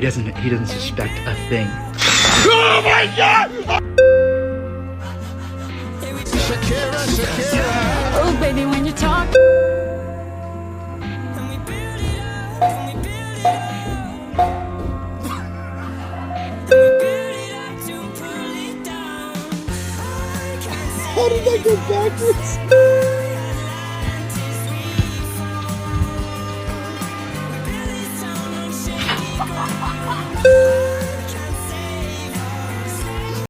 He doesn't suspect a thing. Oh my God! Shakira. Oh, baby, when you talk. How did I go backwards?